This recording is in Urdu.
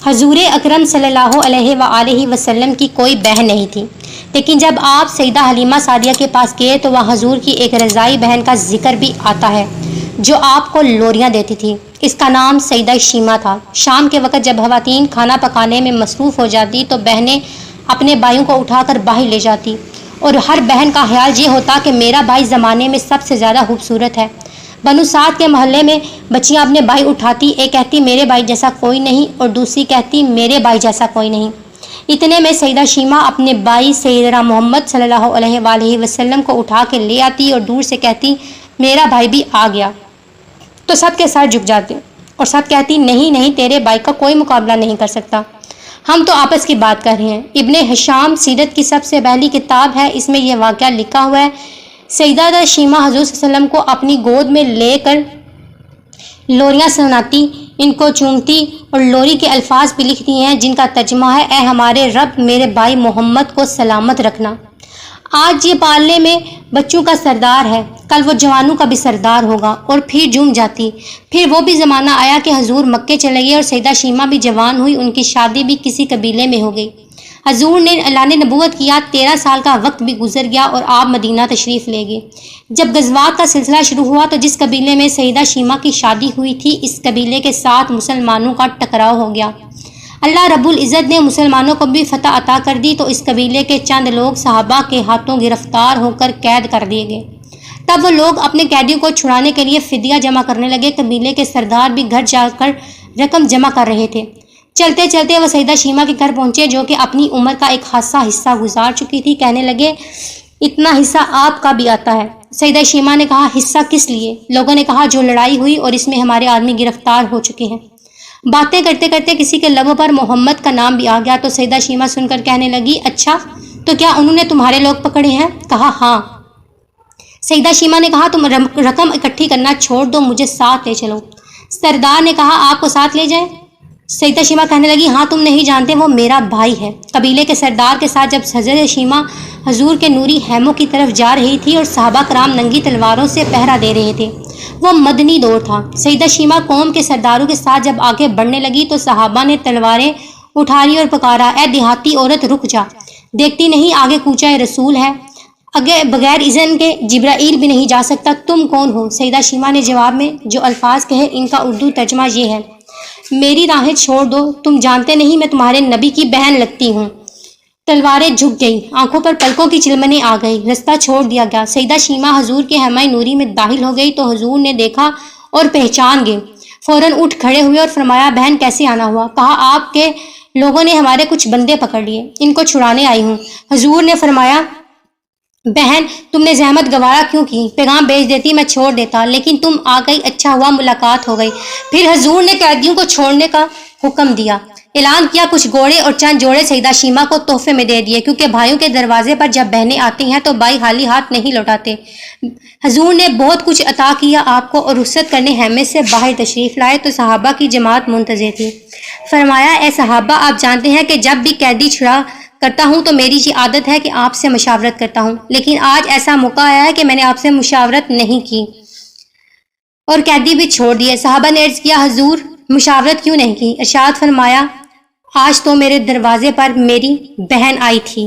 حضور اکرم صلی اللہ علیہ وآلہ وسلم کی کوئی بہن نہیں تھی، لیکن جب آپ سیدہ حلیمہ سعدیہ کے پاس گئے تو وہاں حضور کی ایک رضائی بہن کا ذکر بھی آتا ہے جو آپ کو لوریاں دیتی تھی۔ اس کا نام سیدہ شیمہ تھا۔ شام کے وقت جب خواتین کھانا پکانے میں مصروف ہو جاتی تو بہنیں اپنے بھائیوں کو اٹھا کر باہر لے جاتی، اور ہر بہن کا خیال یہ ہوتا کہ میرا بھائی زمانے میں سب سے زیادہ خوبصورت ہے۔ بنو سعد کے محلے میں بچیاں اپنے بھائی اٹھاتی، ایک کہتی میرے بھائی جیسا کوئی نہیں اور دوسری کہتی میرے بھائی جیسا کوئی نہیں۔ اتنے میں سیدہ شیمہ اپنے بھائی سیدنا محمد صلی اللہ علیہ وآلہ وسلم کو اٹھا کے لے آتی اور دور سے کہتی میرا بھائی بھی آ گیا، تو سب کے سر جھک جاتے اور سب کہتی نہیں نہیں، تیرے بھائی کا کوئی مقابلہ نہیں کر سکتا، ہم تو آپس کی بات کر رہے ہیں۔ ابن ہشام سیرت کی سب سے پہلی کتاب ہے، اس میں یہ واقعہ لکھا ہوا ہے۔ سیدہ شیمہ حضور صلی اللہ علیہ وسلم کو اپنی گود میں لے کر لوریاں سناتی، ان کو چومتی اور لوری کے الفاظ بھی لکھتی ہیں جن کا ترجمہ ہے اے ہمارے رب میرے بھائی محمد کو سلامت رکھنا۔ آج یہ پالنے میں بچوں کا سردار ہے، کل وہ جوانوں کا بھی سردار ہوگا، اور پھر جم جاتی۔ پھر وہ بھی زمانہ آیا کہ حضور مکے چلے گئے اور سیدہ شیمہ بھی جوان ہوئی، ان کی شادی بھی کسی قبیلے میں ہو گئی۔ حضور نے اعلان نبوت کیا، 13 سال کا وقت بھی گزر گیا اور آپ مدینہ تشریف لے گئے۔ جب غزوات کا سلسلہ شروع ہوا تو جس قبیلے میں سیدہ شیمہ کی شادی ہوئی تھی، اس قبیلے کے ساتھ مسلمانوں کا ٹکراؤ ہو گیا۔ اللہ رب العزت نے مسلمانوں کو بھی فتح عطا کر دی، تو اس قبیلے کے چند لوگ صحابہ کے ہاتھوں گرفتار ہو کر قید کر دیے گئے۔ تب وہ لوگ اپنے قیدیوں کو چھڑانے کے لیے فدیہ جمع کرنے لگے۔ قبیلے کے سردار بھی گھر جا کر رقم جمع کر رہے تھے۔ چلتے چلتے وہ سیدہ شیمہ کے گھر پہنچے جو کہ اپنی عمر کا ایک خاصا حصہ گزار چکی تھی۔ کہنے لگے اتنا حصہ آپ کا بھی آتا ہے۔ سیدہ شیمہ نے کہا حصہ کس لیے؟ لوگوں نے کہا جو لڑائی ہوئی اور اس میں ہمارے آدمی گرفتار ہو چکے ہیں۔ باتیں کرتے کرتے کسی کے لبوں پر محمد کا نام بھی آ گیا تو سیدہ شیمہ سن کر کہنے لگی اچھا تو کیا انہوں نے تمہارے لوگ پکڑے ہیں؟ کہا ہاں۔ سیدہ شیمہ نے کہا تم رقم اکٹھی کرنا چھوڑ دو، مجھے ساتھ لے چلو۔ سردار نے کہا آپ کو ساتھ لے جائیں؟ سیدہ شیمہ کہنے لگی ہاں تم نہیں جانتے وہ میرا بھائی ہے۔ قبیلے کے سردار کے ساتھ جب حضرت شیمہ حضور کے نوری خیموں کی طرف جا رہی تھی اور صحابہ کرام ننگی تلواروں سے پہرا دے رہے تھے، وہ مدنی دور تھا۔ سیدہ شیمہ قوم کے سرداروں کے ساتھ جب آگے بڑھنے لگی تو صحابہ نے تلواریں اٹھاری اور پکارا اے دیہاتی عورت رک جا، دیکھتی نہیں آگے کوچہ رسول ہے، بغیر اذن کے جبرائیل بھی نہیں جا سکتا، تم کون ہو؟ سیدہ شیمہ نے جواب میں جو الفاظ کہے ان کا اردو ترجمہ یہ ہے میری راہیں چھوڑ دو، تم جانتے نہیں میں تمہارے نبی کی بہن لگتی ہوں۔ تلواریں جھک گئی، آنکھوں پر پلکوں کی چلمنیں آ گئی، رستہ چھوڑ دیا گیا۔ سیدہ شیمہ حضور کے خیمہ نوری میں داخل ہو گئی تو حضور نے دیکھا اور پہچان گئے، فوراً اٹھ کھڑے ہوئے اور فرمایا بہن کیسے آنا ہوا؟ کہا آپ کے لوگوں نے ہمارے کچھ بندے پکڑ لیے، ان کو چھڑانے آئی ہوں۔ حضور نے فرمایا بہن تم نے زحمت گوارا کیوں کی؟ پیغام بھیج دیتی میں چھوڑ دیتا، لیکن تم آ گئی، اچھا ہوا ملاقات ہو گئی۔ پھر حضور نے قیدیوں کو چھوڑنے کا حکم دیا، اعلان کیا کچھ گھوڑے اور چند جوڑے سیدہ شیمہ کو تحفے میں دے دیے، کیونکہ بھائیوں کے دروازے پر جب بہنیں آتی ہیں تو بھائی خالی ہاتھ نہیں لوٹاتے۔ حضور نے بہت کچھ عطا کیا آپ کو، اور رخصت کرنے خیمے سے باہر تشریف لائے تو صحابہ کی جماعت منتظر تھی۔ فرمایا اے صحابہ آپ جانتے ہیں کہ جب بھی قیدی چھڑا کرتا ہوں تو میری یہ عادت ہے کہ آپ سے مشاورت کرتا ہوں، لیکن آج ایسا موقع آیا ہے کہ میں نے آپ سے مشاورت نہیں کی اور قیدی بھی چھوڑ دیے۔ صحابہ نے عرض کیا حضور مشاورت کیوں نہیں کی؟ ارشاد فرمایا آج تو میرے دروازے پر میری بہن آئی تھی۔